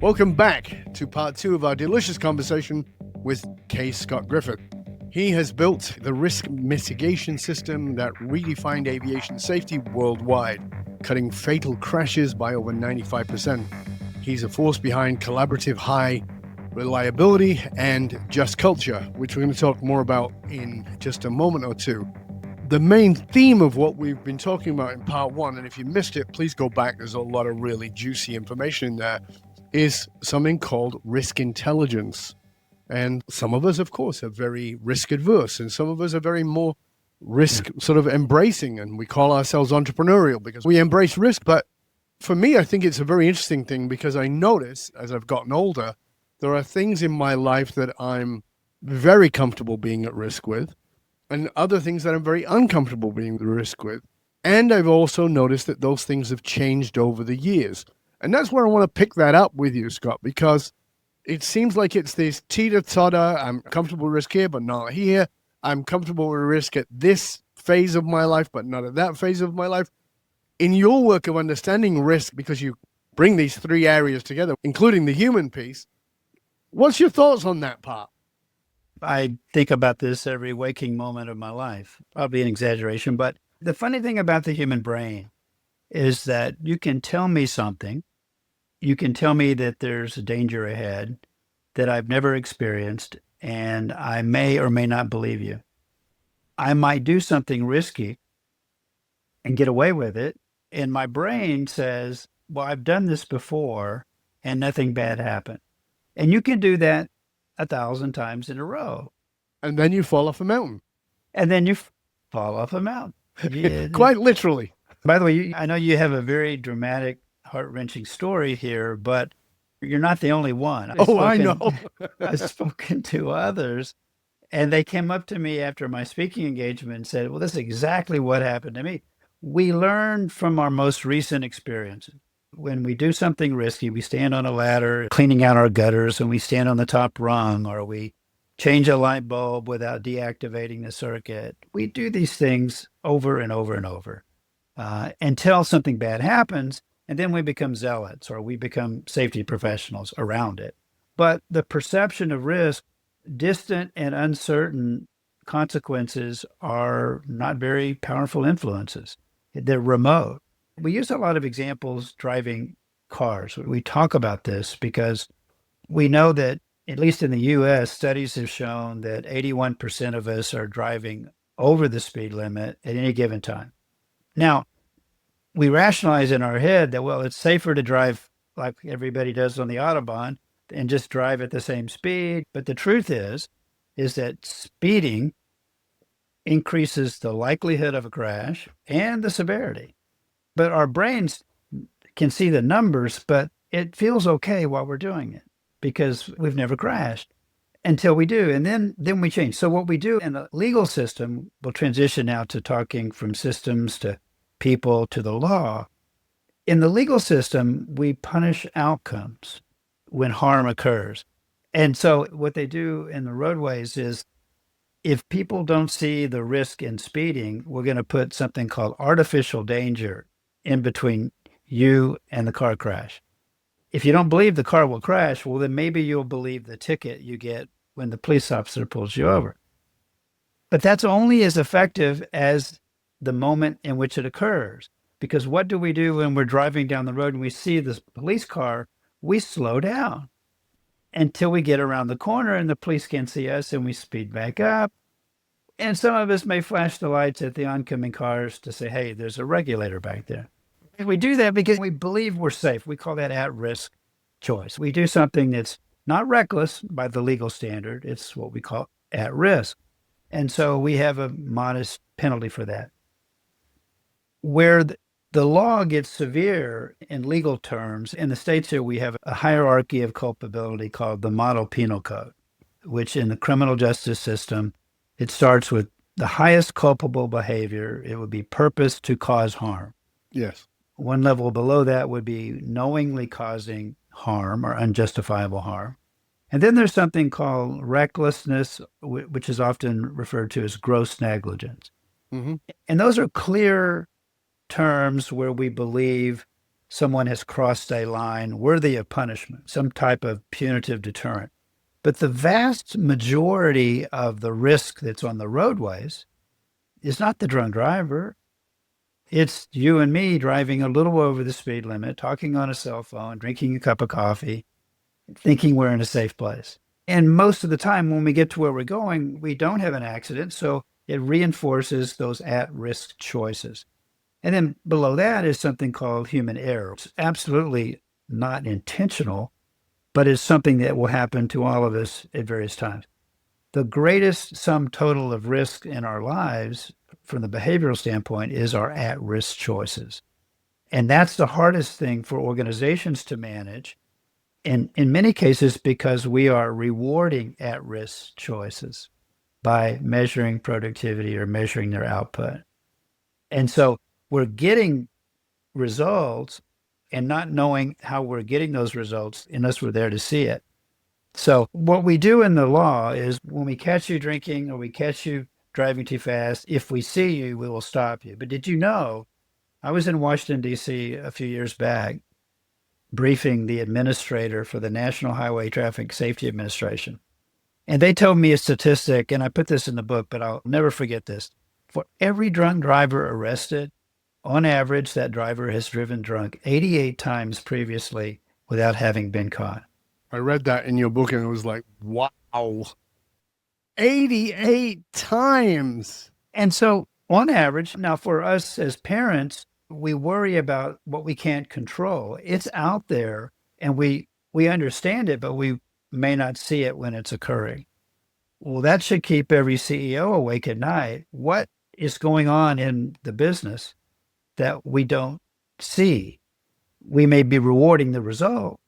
Welcome back to part 2 of our delicious conversation with K. Scott Griffith. He has built the risk mitigation system that redefined aviation safety worldwide, cutting fatal crashes by over 95%. He's a force behind collaborative high reliability and just culture, which we're going to talk more about in just a moment or two. The main theme of what we've been talking about in part 1, and if you missed it, please go back. There's a lot of really juicy information in there, is something called risk intelligence. And some of us, of course, are very risk adverse, and some of us are very more risk sort of embracing, and we call ourselves entrepreneurial because we embrace risk. But for me, I think it's a very interesting thing because I notice as I've gotten older, there are things in my life that I'm very comfortable being at risk with, and other things that I'm very uncomfortable being at risk with. And I've also noticed that those things have changed over the years. And that's where I want to pick that up with you, Scott, because it seems like it's this teeter-totter. I'm comfortable with risk here, but not here. I'm comfortable with risk at this phase of my life, but not at that phase of my life. In your work of understanding risk, because you bring these 3 areas together, including the human piece, what's your thoughts on that part? I think about this every waking moment of my life. Probably an exaggeration, but the funny thing about the human brain is that you can tell me something. You can tell me that there's a danger ahead that I've never experienced, and I may or may not believe you. I might do something risky and get away with it, and my brain says, well, I've done this before, and nothing bad happened. And you can do that 1,000 times in a row. And then you fall off a mountain. And then you fall off a mountain. Yeah. Quite literally. By the way, I know you have a very dramatic, heart-wrenching story here, but you're not the only one. I know. I've spoken to others, and they came up to me after my speaking engagement and said, well, this is exactly what happened to me. We learn from our most recent experiences. When we do something risky, we stand on a ladder cleaning out our gutters, and we stand on the top rung, or we change a light bulb without deactivating the circuit. We do these things over and over and over until something bad happens, and then we become zealots or we become safety professionals around it. But the perception of risk, distant and uncertain consequences, are not very powerful influences. They're remote. We use a lot of examples driving cars. We talk about this because we know that, at least in the US, studies have shown that 81% of us are driving over the speed limit at any given time. Now, we rationalize in our head that, well, it's safer to drive like everybody does on the Autobahn and just drive at the same speed. But the truth is that speeding increases the likelihood of a crash and the severity. But our brains can see the numbers, but it feels okay while we're doing it because we've never crashed until we do. And then we change. So what we do in the legal system, we'll transition now to talking from systems to people to the law. In the legal system, we punish outcomes when harm occurs. And so what they do in the roadways is, if people don't see the risk in speeding, we're going to put something called artificial danger in between you and the car crash. If you don't believe the car will crash, well, then maybe you'll believe the ticket you get when the police officer pulls you over. But that's only as effective as the moment in which it occurs. Because what do we do when we're driving down the road and we see this police car? We slow down until we get around the corner and the police can't see us, and we speed back up. And some of us may flash the lights at the oncoming cars to say, hey, there's a regulator back there. And we do that because we believe we're safe. We call that at-risk choice. We do something that's not reckless by the legal standard. It's what we call at risk. And so we have a modest penalty for that. Where the law gets severe in legal terms, in the states here, we have a hierarchy of culpability called the model penal code, which in the criminal justice system, it starts with the highest culpable behavior. It would be purpose to cause harm. Yes. One level below that would be knowingly causing harm or unjustifiable harm. And then there's something called recklessness, which is often referred to as gross negligence. Mm-hmm. And those are clear terms where we believe someone has crossed a line worthy of punishment, some type of punitive deterrent. But the vast majority of the risk that's on the roadways is not the drunk driver. It's you and me driving a little over the speed limit, talking on a cell phone, drinking a cup of coffee, thinking we're in a safe place. And most of the time, when we get to where we're going, we don't have an accident. So it reinforces those at-risk choices. And then below that is something called human error. It's absolutely not intentional, but it's something that will happen to all of us at various times. The greatest sum total of risk in our lives from the behavioral standpoint is our at-risk choices. And that's the hardest thing for organizations to manage. And in many cases, because we are rewarding at-risk choices by measuring productivity or measuring their output. And so we're getting results and not knowing how we're getting those results unless we're there to see it. So what we do in the law is when we catch you drinking or we catch you driving too fast, if we see you, we will stop you. But did you know, I was in Washington, D.C. a few years back, briefing the administrator for the National Highway Traffic Safety Administration. And they told me a statistic, and I put this in the book, but I'll never forget this. For every drunk driver arrested, on average, that driver has driven drunk 88 times previously without having been caught. I read that in your book and it was like, wow, 88 times. And so on average, now for us as parents, we worry about what we can't control. It's out there and we understand it, but we may not see it when it's occurring. Well, that should keep every CEO awake at night. What is going on in the business that we don't see? We may be rewarding the result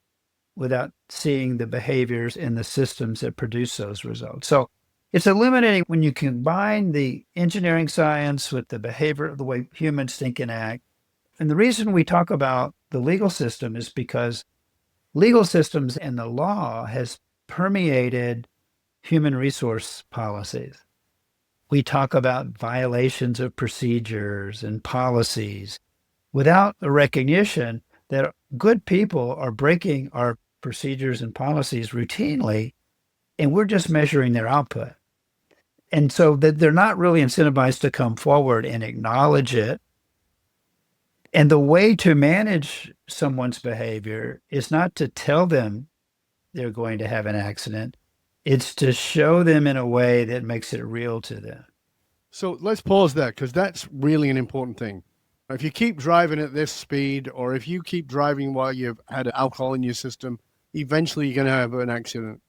without seeing the behaviors and the systems that produce those results. So it's illuminating when you combine the engineering science with the behavior, the way humans think and act. And the reason we talk about the legal system is because legal systems and the law has permeated human resource policies. We talk about violations of procedures and policies without the recognition that good people are breaking our procedures and policies routinely, and we're just measuring their output. And so that they're not really incentivized to come forward and acknowledge it. And the way to manage someone's behavior is not to tell them they're going to have an accident. It's to show them in a way that makes it real to them. So let's pause there because that's really an important thing. If you keep driving at this speed or if you keep driving while you've had alcohol in your system, eventually you're going to have an accident.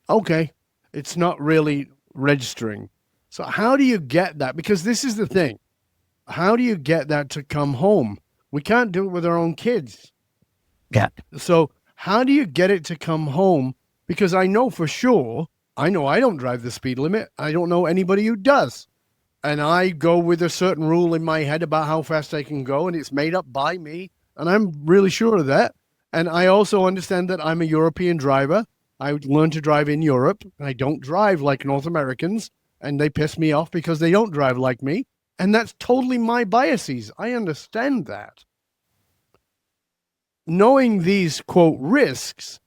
Okay, it's not really registering. So how do you get that? Because this is the thing. How do you get that to come home? We can't do it with our own kids. Yeah. So how do you get it to come home? Because I know for sure, I know I don't drive the speed limit. I don't know anybody who does. And I go with a certain rule in my head about how fast I can go, and it's made up by me. And I'm really sure of that. And I also understand that I'm a European driver. I learned to drive in Europe, and I don't drive like North Americans, and they piss me off because they don't drive like me. And that's totally my biases. I understand that. Knowing these, quote, risks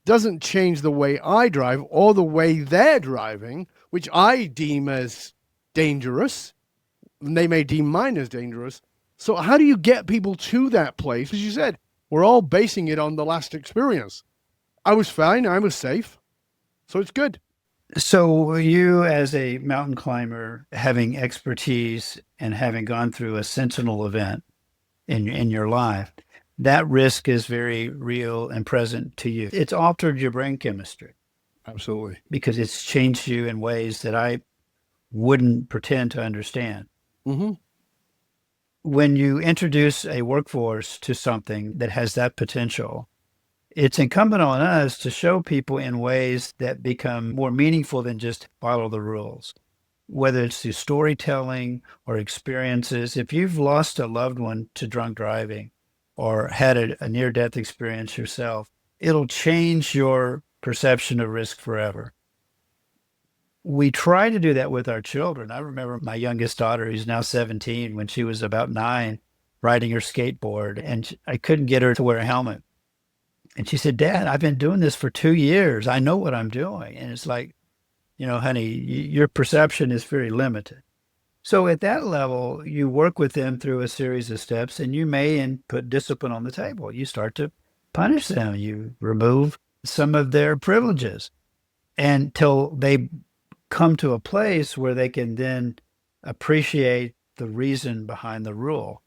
doesn't change the way I drive or the way they're driving, which I deem as dangerous. And they may deem mine as dangerous. So how do you get people to that place? As you said, we're all basing it on the last experience. I was fine. I was safe. So it's good. So you as a mountain climber, having expertise and having gone through a sentinel event in your life, that risk is very real and present to you. It's altered your brain chemistry. Absolutely. Because it's changed you in ways that I wouldn't pretend to understand. Mm-hmm. When you introduce a workforce to something that has that potential, it's incumbent on us to show people in ways that become more meaningful than just follow the rules, whether it's through storytelling or experiences. If you've lost a loved one to drunk driving or had a near-death experience yourself, it'll change your perception of risk forever. We try to do that with our children. I remember my youngest daughter, who's now 17, when she was about 9, riding her skateboard, and I couldn't get her to wear a helmet. And she said, Dad, I've been doing this for 2 years. I know what I'm doing. And it's like, honey, your perception is very limited. So at that level, you work with them through a series of steps, and you may and put discipline on the table. You start to punish them. You remove some of their privileges until they come to a place where they can then appreciate the reason behind the rule.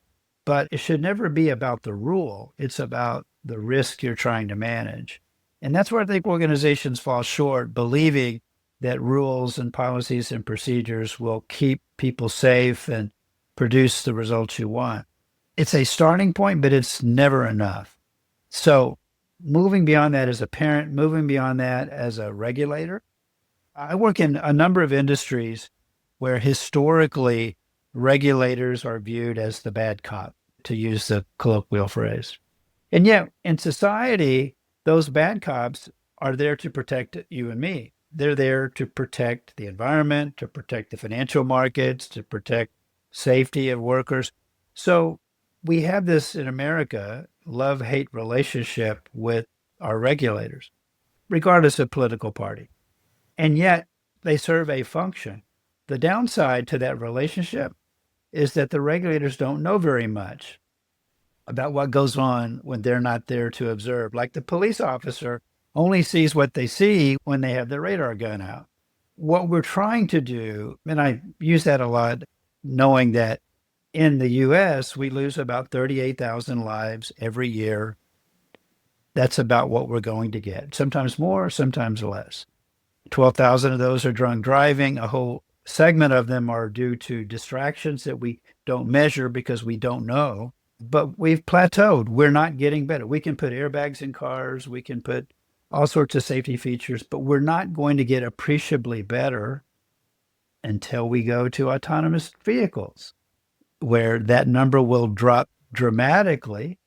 But it should never be about the rule. It's about the risk you're trying to manage. And that's where I think organizations fall short, believing that rules and policies and procedures will keep people safe and produce the results you want. It's a starting point, but it's never enough. So moving beyond that as a parent, moving beyond that as a regulator, I work in a number of industries where historically regulators are viewed as the bad cop, to use the colloquial phrase. And yet in society, those bad cops are there to protect you and me. They're there to protect the environment, to protect the financial markets, to protect safety of workers. So we have this in America, love-hate relationship with our regulators, regardless of political party. And yet they serve a function. The downside to that relationship is that the regulators don't know very much about what goes on when they're not there to observe. Like the police officer only sees what they see when they have their radar gun out. What we're trying to do, and I use that a lot, knowing that in the US, we lose about 38,000 lives every year. That's about what we're going to get. Sometimes more, sometimes less. 12,000 of those are drunk driving. A whole segment of them are due to distractions that we don't measure because we don't know. But we've plateaued. We're not getting better. We can put airbags in cars. We can put all sorts of safety features, but we're not going to get appreciably better until we go to autonomous vehicles, where that number will drop dramatically,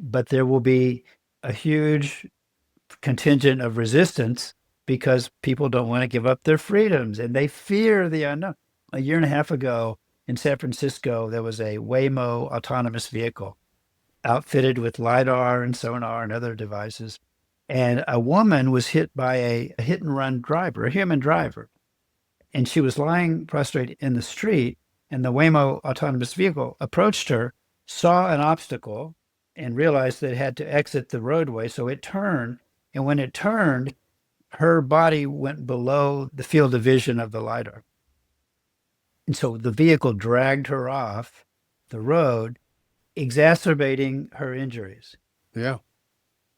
but there will be a huge contingent of resistance because people don't want to give up their freedoms and they fear the unknown. A year and a half ago in San Francisco, there was a Waymo autonomous vehicle outfitted with LiDAR and sonar and other devices. And a woman was hit by a hit and run driver, a human driver. And she was lying prostrate in the street, and the Waymo autonomous vehicle approached her, saw an obstacle, and realized that it had to exit the roadway. So it turned. And when it turned, her body went below the field of vision of the LiDAR. And so the vehicle dragged her off the road, exacerbating her injuries. Yeah.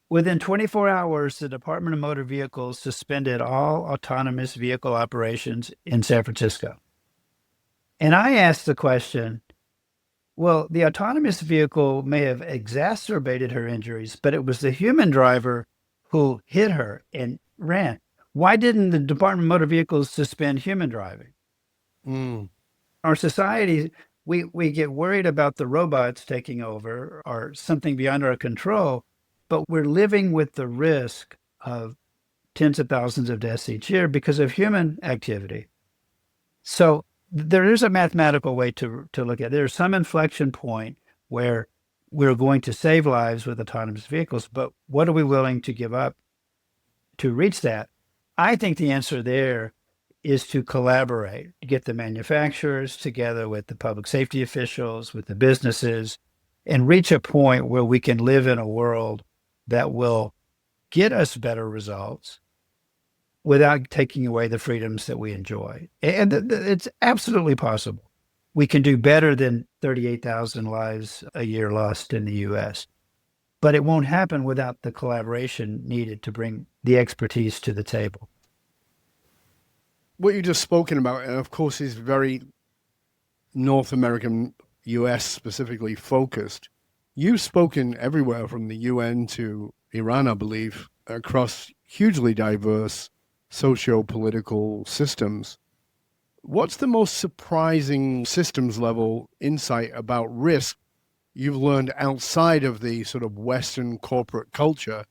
Within 24 hours, the Department of Motor Vehicles suspended all autonomous vehicle operations in San Francisco. And I asked the question, well, the autonomous vehicle may have exacerbated her injuries, but it was the human driver who hit her and ran. Why didn't the Department of Motor Vehicles suspend human driving? Our society, we get worried about the robots taking over or something beyond our control, but we're living with the risk of tens of thousands of deaths each year because of human activity. So there is a mathematical way to look at it. There's some inflection point where we're going to save lives with autonomous vehicles, but what are we willing to give up to reach that? I think the answer there is to collaborate, get the manufacturers together with the public safety officials, with the businesses, and reach a point where we can live in a world that will get us better results without taking away the freedoms that we enjoy. And it's absolutely possible. We can do better than 38,000 lives a year lost in the US, but it won't happen without the collaboration needed to bring the expertise to the table. What you just spoken about, and of course, is very North American, US specifically focused. You've spoken everywhere from the UN to Iran, I believe, across hugely diverse socio-political systems. What's the most surprising systems level insight about risk you've learned outside of the sort of Western corporate culture?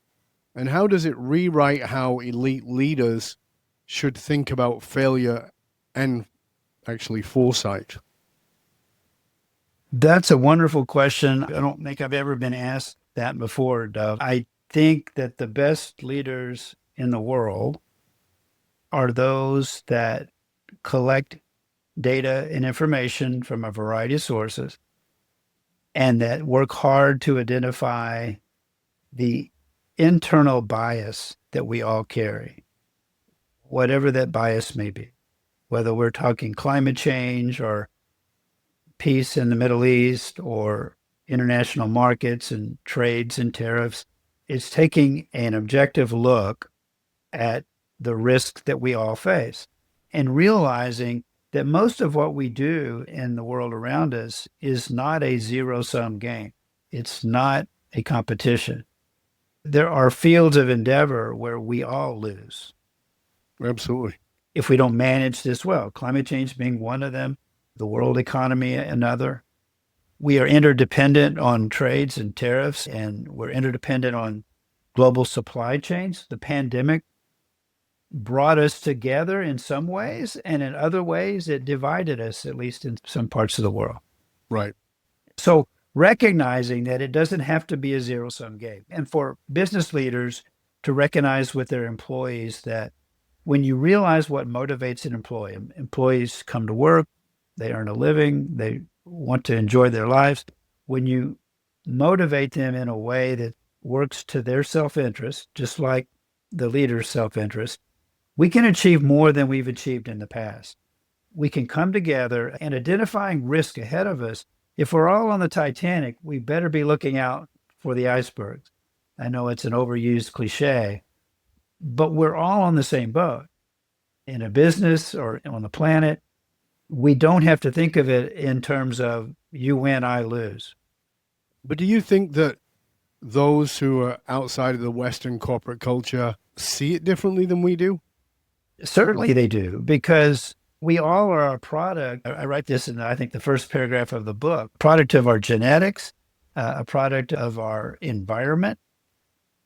And how does it rewrite how elite leaders should think about failure and actually foresight? That's a wonderful question. I don't think I've ever been asked that before, Dove. I think that the best leaders in the world are those that collect data and information from a variety of sources and that work hard to identify the internal bias that we all carry, whatever that bias may be, whether we're talking climate change or peace in the Middle East or international markets and trades and tariffs. It's taking an objective look at the risks that we all face and realizing that most of what we do in the world around us is not a zero sum game. It's not a competition. There are fields of endeavor where we all lose Absolutely. if we don't manage this well. Climate change being one of them, the world economy another. We are interdependent on trades and tariffs, and we're interdependent on global supply chains. The pandemic brought us together in some ways, and in other ways, it divided us, at least in some parts of the world. Right. So, recognizing that it doesn't have to be a zero sum game, and for business leaders to recognize with their employees that when you realize what motivates an employee, employees come to work, they earn a living, they want to enjoy their lives. When you motivate them in a way that works to their self interest, just like the leader's self interest, we can achieve more than we've achieved in the past. We can come together and identifying risk ahead of us. If we're all on the Titanic, we better be looking out for the icebergs. I know it's an overused cliche, but we're all on the same boat. In a business or on the planet, we don't have to think of it in terms of you win, I lose. But do you think that those who are outside of the Western corporate culture see it differently than we do? Certainly they do, because we all are a product. I write this in, I think, the first paragraph of the book, product of our genetics, a product of our environment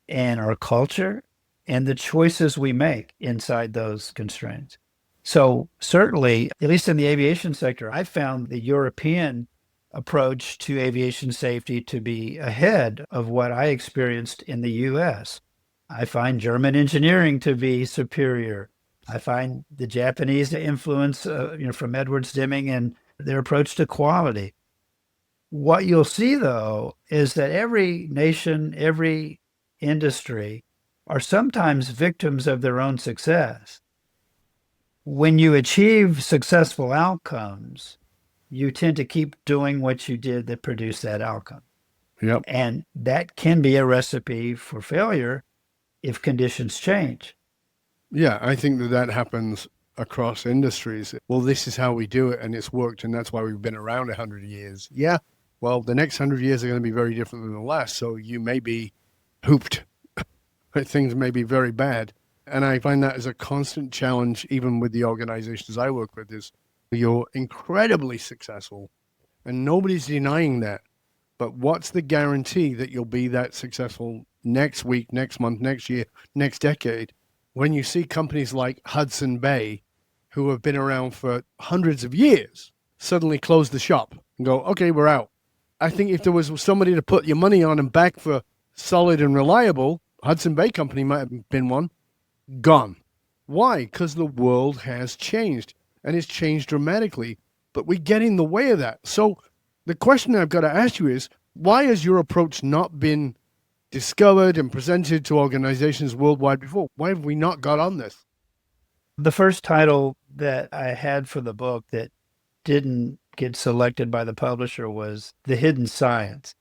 and our culture and the choices we make inside those constraints. So certainly, at least in the aviation sector, I found the European approach to aviation safety to be ahead of what I experienced in the US. I find German engineering to be superior. I find the Japanese influence from Edwards Deming and their approach to quality. What you'll see, though, is that every nation, every industry are sometimes victims of their own success. When you achieve successful outcomes, you tend to keep doing what you did that produced that outcome. Yep. And that can be a recipe for failure if conditions change. Yeah, I think that happens across industries. Well, this is how we do it, and it's worked, and that's why we've been around 100 years. Yeah, well, the next 100 years are going to be very different than the last, so you may be hooped. Things may be very bad. And I find that as a constant challenge, even with the organizations I work with, is you're incredibly successful, and nobody's denying that. But what's the guarantee that you'll be that successful next week, next month, next year, next decade? When you see companies like Hudson Bay, who have been around for hundreds of years, suddenly close the shop and go, okay, we're out. I think if there was somebody to put your money on and back for solid and reliable, Hudson Bay Company might have been one. Gone. Why? Because the world has changed, and it's changed dramatically, but we get in the way of that. So the question I've got to ask you is, why has your approach not been discovered and presented to organizations worldwide before? Why have we not got on this? The first title that I had for the book that didn't get selected by the publisher was The Hidden Science,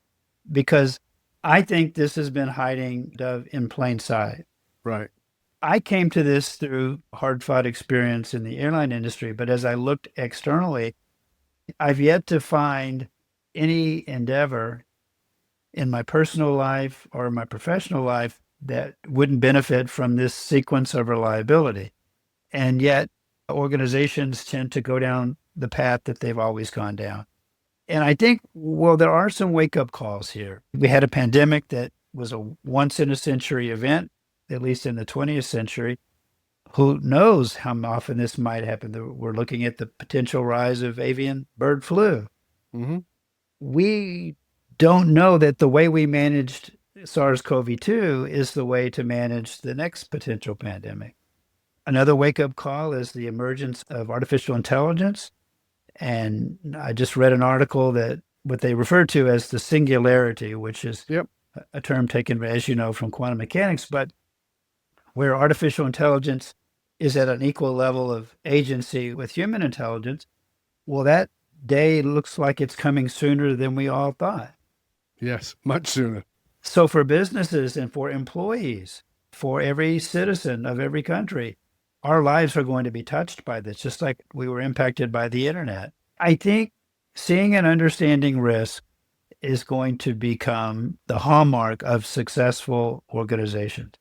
because I think this has been hiding in plain sight. Right. I came to this through hard-fought experience in the airline industry, but as I looked externally, I've yet to find any endeavor in my personal life or my professional life that wouldn't benefit from this sequence of reliability. And yet organizations tend to go down the path that they've always gone down. And I think, well, there are some wake-up calls here. We had a pandemic that was a once-in-a-century event, at least in the 20th century. Who knows how often this might happen? We're looking at the potential rise of avian bird flu. Mm-hmm. we don't know that the way we managed SARS-CoV-2 is the way to manage the next potential pandemic. Another wake-up call is the emergence of artificial intelligence. And I just read an article that what they refer to as the singularity, which is Yep. a term taken, as you know, from quantum mechanics, but where artificial intelligence is at an equal level of agency with human intelligence. Well, that day looks like it's coming sooner than we all thought. Yes, much sooner. So for businesses and for employees, for every citizen of every country, our lives are going to be touched by this, just like we were impacted by the internet. I think seeing and understanding risk is going to become the hallmark of successful organizations.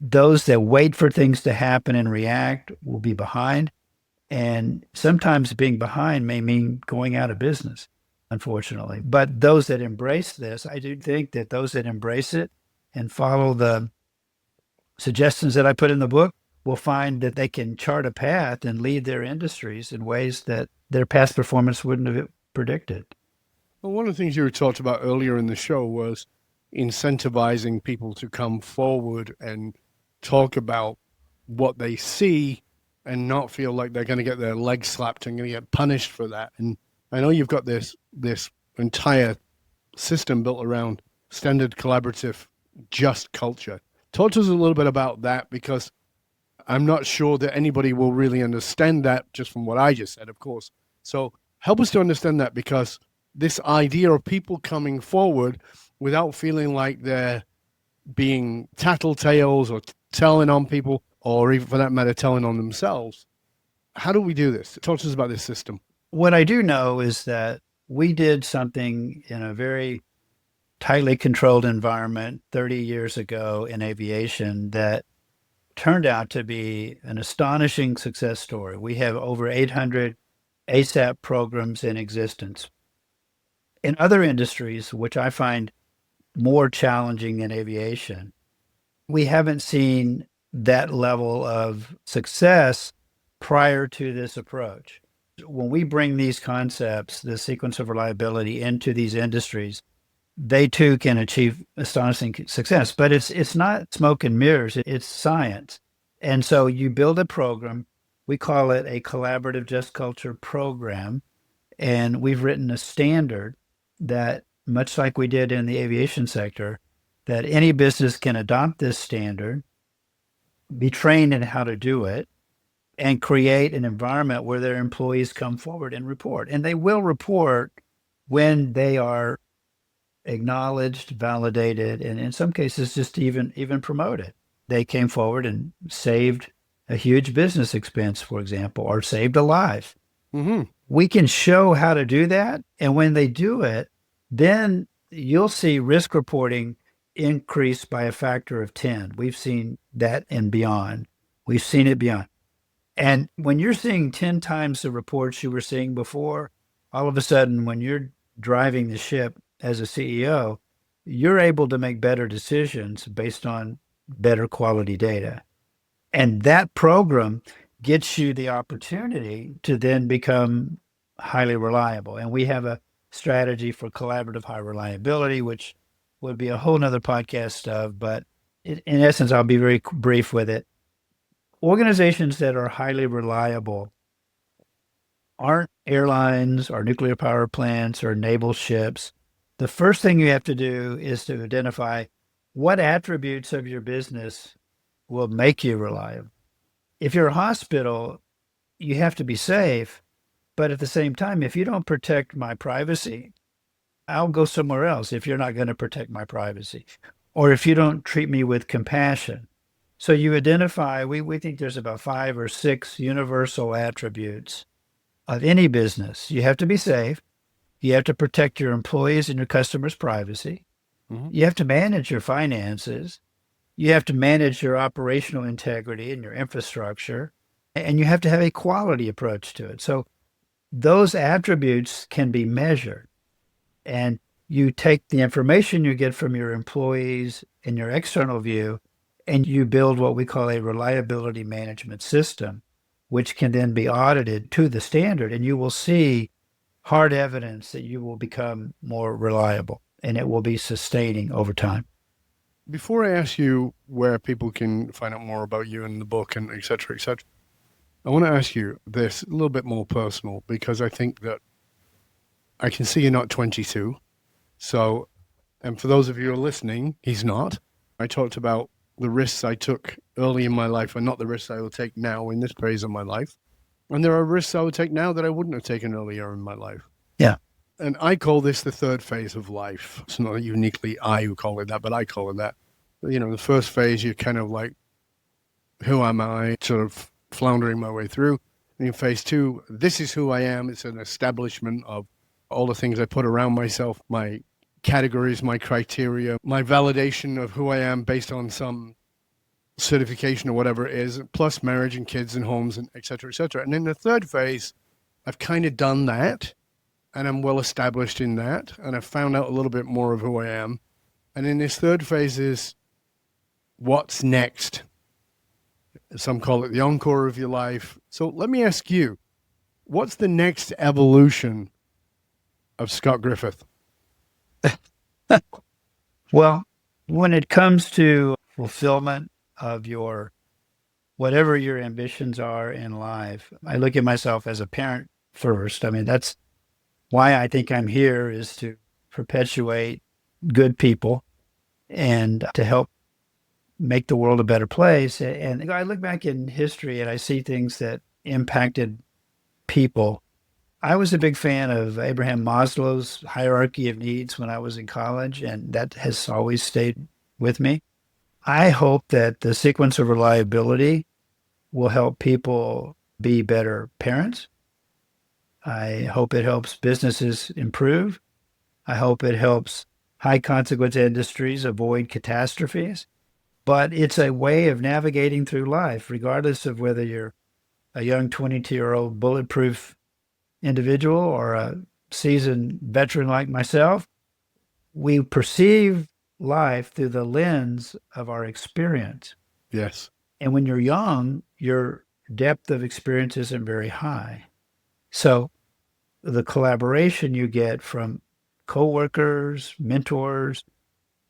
Those that wait for things to happen and react will be behind. And sometimes being behind may mean going out of business, unfortunately. But those that embrace this, I do think that those that embrace it and follow the suggestions that I put in the book will find that they can chart a path and lead their industries in ways that their past performance wouldn't have predicted. Well, one of the things you talked about earlier in the show was incentivizing people to come forward and talk about what they see and not feel like they're going to get their legs slapped and going to get punished for that. And I know you've got this entire system built around standard collaborative just culture. Talk to us a little bit about that, because I'm not sure that anybody will really understand that just from what I just said, of course. So help us to understand that, because this idea of people coming forward without feeling like they're being tattletales or telling on people, or even for that matter, telling on themselves. How do we do this? Talk to us about this system. What I do know is that we did something in a very tightly controlled environment 30 years ago in aviation that turned out to be an astonishing success story. We have over 800 ASAP programs in existence. In other industries, which I find more challenging than aviation, we haven't seen that level of success prior to this approach. When we bring these concepts, the sequence of reliability, into these industries, they too can achieve astonishing success. But it's not smoke and mirrors, it's science. And so you build a program, we call it a collaborative just culture program, and we've written a standard that, much like we did in the aviation sector, that any business can adopt this standard, be trained in how to do it, and create an environment where their employees come forward and report. And they will report when they are acknowledged, validated, and in some cases just even promoted. They came forward and saved a huge business expense, for example, or saved a life. Mm-hmm. We can show how to do that. And when they do it, then you'll see risk reporting increase by a factor of 10. We've seen that and beyond. We've seen it beyond. And when you're seeing 10 times the reports you were seeing before, all of a sudden, when you're driving the ship as a CEO, you're able to make better decisions based on better quality data. And that program gets you the opportunity to then become highly reliable. And we have a strategy for collaborative high reliability, which would be a whole nother podcast of, but in essence, I'll be very brief with it. Organizations that are highly reliable aren't airlines or nuclear power plants or naval ships. The first thing you have to do is to identify what attributes of your business will make you reliable. If you're a hospital, you have to be safe, but at the same time, if you don't protect my privacy, I'll go somewhere else if you're not going to protect my privacy, or if you don't treat me with compassion. So you identify, we think there's about 5 or 6 universal attributes of any business. You have to be safe. You have to protect your employees and your customers' privacy. Mm-hmm. You have to manage your finances. You have to manage your operational integrity and your infrastructure. And you have to have a quality approach to it. So those attributes can be measured. And you take the information you get from your employees and your external view, and you build what we call a reliability management system, which can then be audited to the standard. And you will see hard evidence that you will become more reliable and it will be sustaining over time. Before I ask you where people can find out more about you in the book and et cetera, I want to ask you this a little bit more personal because I think that I can see you're not 22. So, and for those of you who are listening, he's not. I talked about the risks I took early in my life and not the risks I will take now in this phase of my life. And there are risks I would take now that I wouldn't have taken earlier in my life. Yeah. And I call this the third phase of life. It's not uniquely I who call it that, but I call it that. You know, the first phase, you're kind of like, who am I? Sort of floundering my way through. And in phase two, this is who I am. It's an establishment of all the things I put around myself, my categories, my criteria, my validation of who I am based on some certification or whatever it is, plus marriage and kids and homes and et cetera, et cetera. And in the third phase, I've kind of done that and I'm well established in that. And I've found out a little bit more of who I am. And in this third phase is what's next. Some call it the encore of your life. So let me ask you, what's the next evolution of Scott Griffith? Well, when it comes to fulfillment of your whatever your ambitions are in life, I look at myself as a parent first. I mean, that's why I think I'm here, is to perpetuate good people and to help make the world a better place. And I look back in history and I see things that impacted people. I was a big fan of Abraham Maslow's hierarchy of needs when I was in college, and that has always stayed with me. I hope that the sequence of reliability will help people be better parents. I hope it helps businesses improve. I hope it helps high consequence industries avoid catastrophes. But it's a way of navigating through life, regardless of whether you're a young 22-year-old bulletproof individual or a seasoned veteran like myself. We perceive life through the lens of our experience. Yes. And when you're young, your depth of experience isn't very high. So the collaboration you get from coworkers, mentors,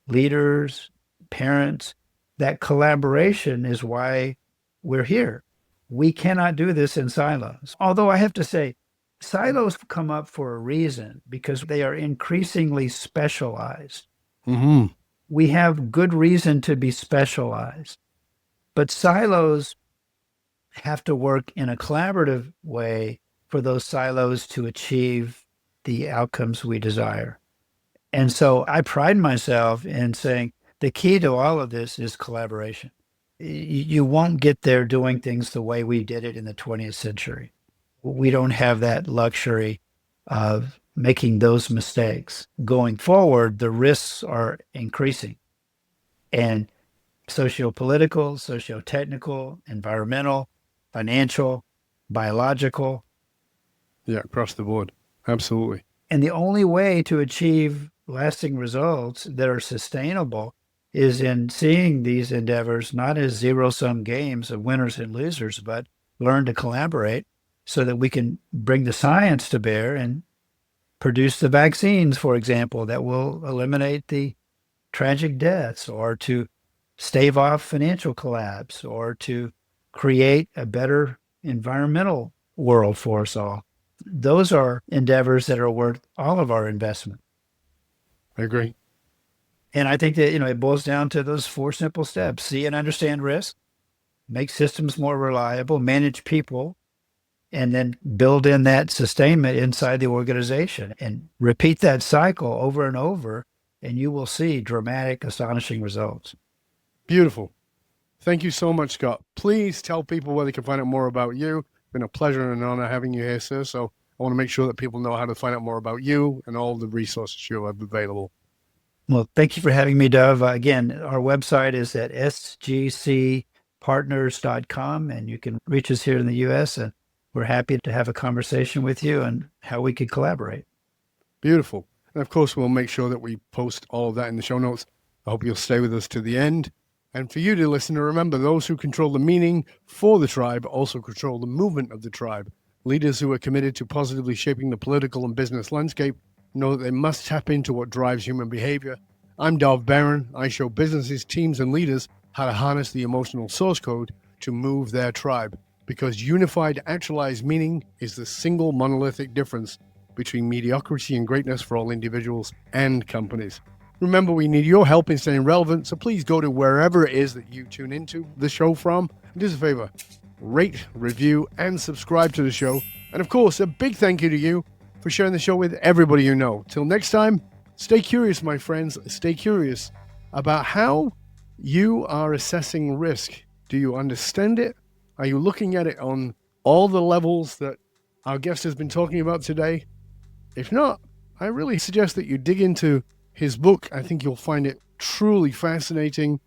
leaders, parents, that collaboration is why we're here. We cannot do this in silos. Although I have to say, silos come up for a reason because they are increasingly specialized. Mm-hmm. We have good reason to be specialized, but silos have to work in a collaborative way for those silos to achieve the outcomes we desire. And so I pride myself in saying the key to all of this is collaboration. You won't get there doing things the way we did it in the 20th century. We don't have that luxury of making those mistakes. Going forward, the risks are increasing. And socio-political, socio-technical, environmental, financial, biological. Yeah, across the board. Absolutely. And the only way to achieve lasting results that are sustainable is in seeing these endeavors not as zero-sum games of winners and losers, but learn to collaborate so that we can bring the science to bear and produce the vaccines, for example, that will eliminate the tragic deaths, or to stave off financial collapse, or to create a better environmental world for us all. Those are endeavors that are worth all of our investment. I agree. And I think that, it boils down to those four simple steps: see and understand risk, make systems more reliable, manage people, and then build in that sustainment inside the organization and repeat that cycle over and over, and you will see dramatic, astonishing results. Beautiful. Thank you so much, Scott. Please tell people where they can find out more about you. It's been a pleasure and an honor having you here, sir. So I want to make sure that people know how to find out more about you and all the resources you have available. Well, thank you for having me, Dove. Again, our website is at sgcpartners.com, and you can reach us here in the U.S., and we're happy to have a conversation with you and how we could collaborate. Beautiful. And of course, we'll make sure that we post all of that in the show notes. I hope you'll stay with us to the end. And for you to listen, to remember, those who control the meaning for the tribe also control the movement of the tribe. Leaders who are committed to positively shaping the political and business landscape know that they must tap into what drives human behavior. I'm Dov Barron. I show businesses, teams, and leaders how to harness the emotional source code to move their tribe, because unified, actualized meaning is the single monolithic difference between mediocrity and greatness for all individuals and companies. Remember, we need your help in staying relevant, so please go to wherever it is that you tune into the show from. Do us a favor, rate, review, and subscribe to the show. And of course, a big thank you to you for sharing the show with everybody you know. Till next time, stay curious, my friends. Stay curious about how you are assessing risk. Do you understand it? Are you looking at it on all the levels that our guest has been talking about today? If not, I really suggest that you dig into his book. I think you'll find it truly fascinating,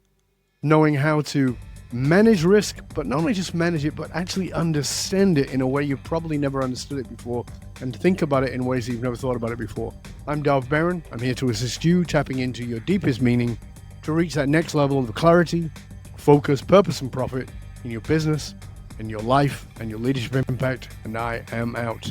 knowing how to manage risk, but not only just manage it, but actually understand it in a way you've probably never understood it before, and think about it in ways that you've never thought about it before. I'm Dov Barron. I'm here to assist you tapping into your deepest meaning to reach that next level of clarity, focus, purpose, and profit in your business, in your life, and your leadership impact. And I am out.